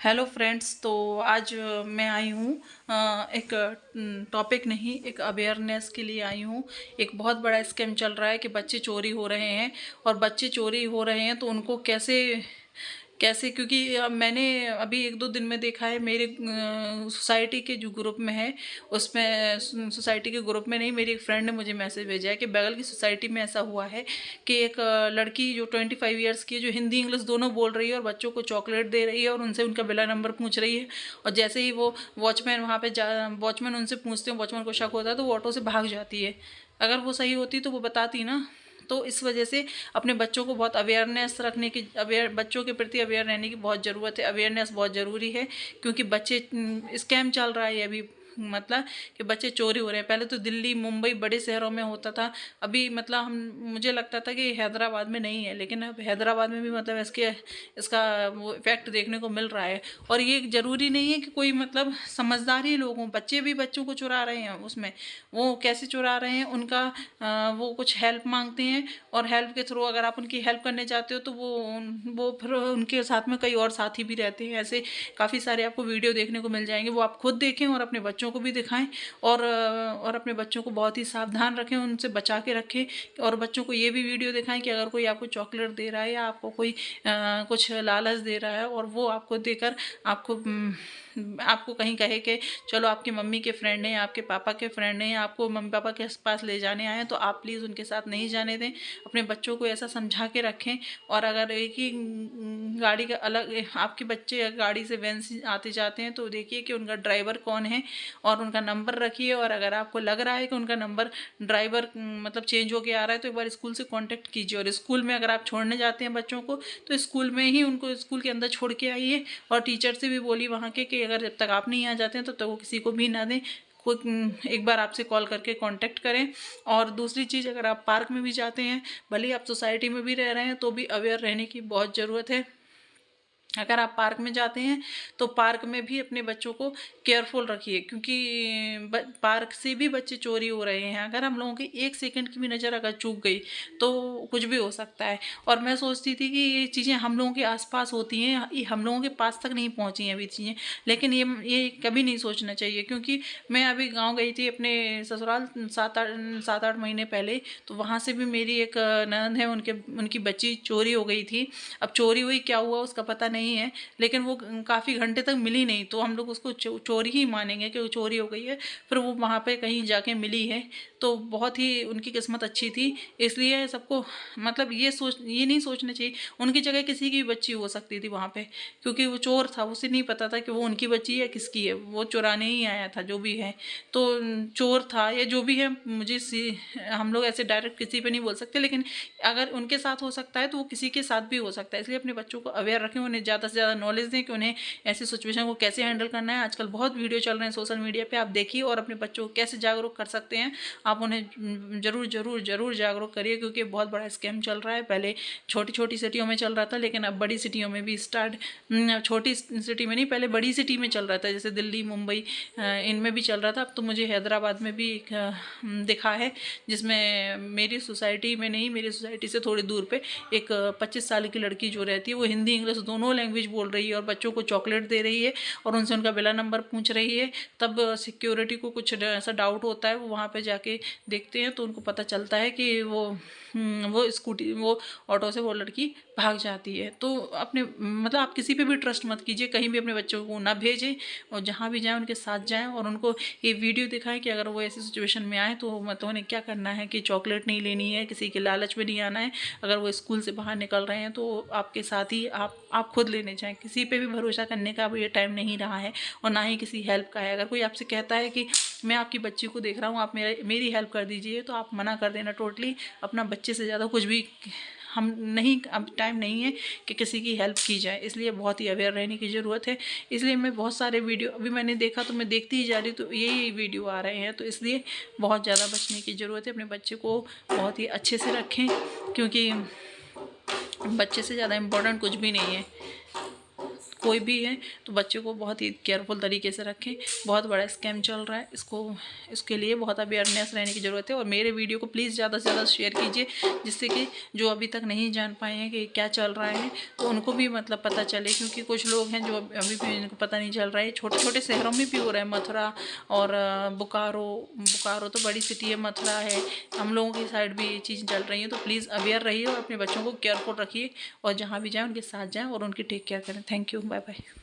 Hello friends. तो आज मैं आई हूँ एक टॉपिक नहीं, एक अवेयरनेस के लिए आई हूँ। एक बहुत बड़ा स्कैम चल रहा है कि बच्चे चोरी हो रहे हैं, और बच्चे चोरी हो रहे हैं तो उनको कैसे कैसे, क्योंकि मैंने अभी एक दो दिन में देखा है मेरे सोसाइटी के जो ग्रुप में है, उसमें सोसाइटी के ग्रुप में नहीं, मेरी एक फ्रेंड ने मुझे मैसेज भेजा है कि बगल की सोसाइटी में ऐसा हुआ है कि एक लड़की जो 25 ईयर्स की है, जो हिंदी इंग्लिश दोनों बोल रही है और बच्चों को चॉकलेट दे रही है और उनसे उनका बिला नंबर पूछ रही है। और जैसे ही वो वॉचमैन वहाँ पे वॉचमैन उनसे पूछते हैं, वॉचमैन को शक होता है तो वो ऑटो से भाग जाती है। अगर वो सही होती तो वो बताती ना। तो इस वजह से अपने बच्चों को बहुत अवेयरनेस रखने की, बच्चों के प्रति अवेयर रहने की बहुत ज़रूरत है। अवेयरनेस बहुत ज़रूरी है, क्योंकि बच्चे स्कैम चल रहा है अभी, मतलब कि बच्चे चोरी हो रहे हैं। पहले तो दिल्ली मुंबई बड़े शहरों में होता था, अभी मतलब हम मुझे लगता था कि हैदराबाद में नहीं है, लेकिन अब हैदराबाद में भी मतलब इसका वो इफेक्ट देखने को मिल रहा है। और ये ज़रूरी नहीं है कि कोई मतलब समझदार ही लोग हों, बच्चे भी बच्चों को चुरा रहे हैं। उसमें वो कैसे चुरा रहे हैं, उनका वो कुछ हेल्प मांगते हैं, और हेल्प के थ्रू अगर आप उनकी हेल्प करने जाते हो तो वो फिर उनके साथ में कई और साथी भी रहते हैं। ऐसे काफ़ी सारे आपको वीडियो देखने को मिल जाएंगे, वो आप खुद देखें और अपने बच्चों को भी दिखाएं। और अपने बच्चों को बहुत ही सावधान रखें, उनसे बचा के रखें। और बच्चों को ये भी वीडियो दिखाएं कि अगर कोई आपको चॉकलेट दे रहा है या आपको कोई कुछ लालच दे रहा है, और वो आपको देकर आपको कहीं कहे कि चलो आपकी मम्मी के फ्रेंड हैं, आपके पापा के फ्रेंड हैं, आपको मम्मी पापा के पास ले जाने आए हैं, तो आप प्लीज़ उनके साथ नहीं जाने दें। अपने बच्चों को ऐसा समझा के रखें। और अगर एक ही गाड़ी का अलग आपके बच्चे गाड़ी से वैन से आते जाते हैं तो देखिए कि उनका ड्राइवर कौन है और उनका नंबर रखिए। और अगर आपको लग रहा है कि उनका नंबर ड्राइवर मतलब चेंज होके आ रहा है तो एक बार स्कूल से कांटेक्ट कीजिए। और स्कूल में अगर आप छोड़ने जाते हैं बच्चों को तो स्कूल में ही उनको स्कूल के अंदर छोड़ के आइए। और टीचर से भी बोलिए वहाँ के कि अगर जब तक आप नहीं आ जाते हैं तब तक वो किसी को भी ना दें, कोई एक बार आपसे कॉल करके कांटेक्ट करें। और दूसरी चीज़, अगर आप पार्क में भी जाते हैं, भले ही आप सोसाइटी में भी रह रहे हैं, तो भी अवेयर रहने की बहुत ज़रूरत है। अगर आप पार्क में जाते हैं तो पार्क में भी अपने बच्चों को केयरफुल रखिए, क्योंकि पार्क से भी बच्चे चोरी हो रहे हैं। अगर हम लोगों की एक सेकंड की भी नज़र अगर चूक गई तो कुछ भी हो सकता है। और मैं सोचती थी कि ये चीज़ें हम लोगों के आसपास होती हैं, ये हम लोगों के पास तक नहीं पहुंची हैं अभी चीज़ें, लेकिन ये कभी नहीं सोचना चाहिए। क्योंकि मैं अभी गाँव गई थी अपने ससुराल 7-8 महीने पहले, तो वहाँ से भी मेरी एक ननद है, उनकी बच्ची चोरी हो गई थी। अब चोरी हुई क्या हुआ उसका पता नहीं है, लेकिन वो काफ़ी घंटे तक मिली नहीं, तो हम लोग उसको चोरी ही मानेंगे कि वो चोरी हो गई है। फिर वो वहाँ पे कहीं जाके मिली है, तो बहुत ही उनकी किस्मत अच्छी थी। इसलिए सबको मतलब ये नहीं सोचना चाहिए उनकी जगह किसी की भी बच्ची हो सकती थी वहाँ पे, क्योंकि वो चोर था, उसे नहीं पता था कि वो उनकी बच्ची है किसकी है, वो चुराने ही आया था जो भी है। तो चोर था या जो भी है, हम लोग ऐसे डायरेक्ट किसी पे नहीं बोल सकते, लेकिन अगर उनके साथ हो सकता है तो वो किसी के साथ भी हो सकता है। इसलिए अपने बच्चों को अवेयर रखें, उन्हें ज़्यादा से ज़्यादा नॉलेज दें कि उन्हें ऐसी सिचुएशन को कैसे हैंडल करना है। आजकल बहुत वीडियो चल रहे हैं सोशल मीडिया पे, आप देखिए और अपने बच्चों को कैसे जागरूक कर सकते हैं। आप उन्हें जरूर जरूर जरूर जागरूक करिए, क्योंकि बहुत बड़ा स्कैम चल रहा है। पहले छोटी छोटी सिटियों में चल रहा था, लेकिन अब बड़ी सिटियों में भी छोटी सिटी में नहीं, पहले बड़ी सिटी में चल रहा था, जैसे दिल्ली मुंबई इनमें भी चल रहा था। अब तो मुझे हैदराबाद में भी दिखा है, जिसमें मेरी सोसाइटी में नहीं, मेरी सोसाइटी से थोड़ी दूर पे एक 25 साल की लड़की जो रहती है, वो हिंदी इंग्लिश दोनों लैंग्वेज बोल रही है और बच्चों को चॉकलेट दे रही है और उनसे उनका बिला नंबर पूछ रही है। तब सिक्योरिटी को कुछ ऐसा डाउट होता है, वो वहाँ पे जाके देखते हैं तो उनको पता चलता है कि वो ऑटो से वो लड़की भाग जाती है। तो अपने मतलब आप किसी पे भी ट्रस्ट मत कीजिए, कहीं भी अपने बच्चों को ना भेजें, और जहाँ भी जाएं उनके साथ जाएं और उनको ये वीडियो दिखाएं कि अगर वो ऐसी सिचुएशन में आए तो मतलब उन्हें क्या करना है, कि चॉकलेट नहीं लेनी है, किसी के लालच में नहीं आना है। अगर वो स्कूल से बाहर निकल रहे हैं तो आपके साथ ही आप खुद लेने जाएं। किसी पे भी भरोसा करने का अब ये टाइम नहीं रहा है, और ना ही किसी हेल्प का है। अगर कोई आपसे कहता है कि मैं आपकी बच्ची को देख रहा हूँ, आप मेरी हेल्प कर दीजिए, तो आप मना कर देना टोटली। अपना बच्चे से ज़्यादा कुछ भी हम नहीं, अब टाइम नहीं है कि किसी की हेल्प की जाए। इसलिए बहुत ही अवेयर रहने की ज़रूरत है। इसलिए मैं बहुत सारे वीडियो अभी मैंने देखा तो मैं देखती ही जा रही, तो यही वीडियो आ रहे हैं, तो इसलिए बहुत ज़्यादा बचने की ज़रूरत है। अपने बच्चे को बहुत ही अच्छे से रखें, क्योंकि बच्चे से ज़्यादा इम्पोर्टेंट कुछ भी नहीं है। कोई भी है तो बच्चे को बहुत ही केयरफुल तरीके से रखें। बहुत बड़ा स्कैम चल रहा है, इसके लिए बहुत अवेयरनेस रहने की ज़रूरत है। और मेरे वीडियो को प्लीज़ ज़्यादा से ज़्यादा शेयर कीजिए, जिससे कि जो अभी तक नहीं जान पाए हैं कि क्या चल रहा है तो उनको भी मतलब पता चले, क्योंकि कुछ लोग हैं जो अभी भी इनको पता नहीं चल रहा है। छोटे छोटे शहरों में भी हो रहा है, मथुरा और बोकारो तो बड़ी सिटी है, मथुरा है, हम लोगों की साइड भी ये चीज़ चल रही है। तो प्लीज़ अवेयर रहिए और अपने बच्चों को केयरफुल रखिए, और जहाँ भी जाएँ उनके साथ जाएँ और उनकी टेक केयर करें। Thank you, bye bye.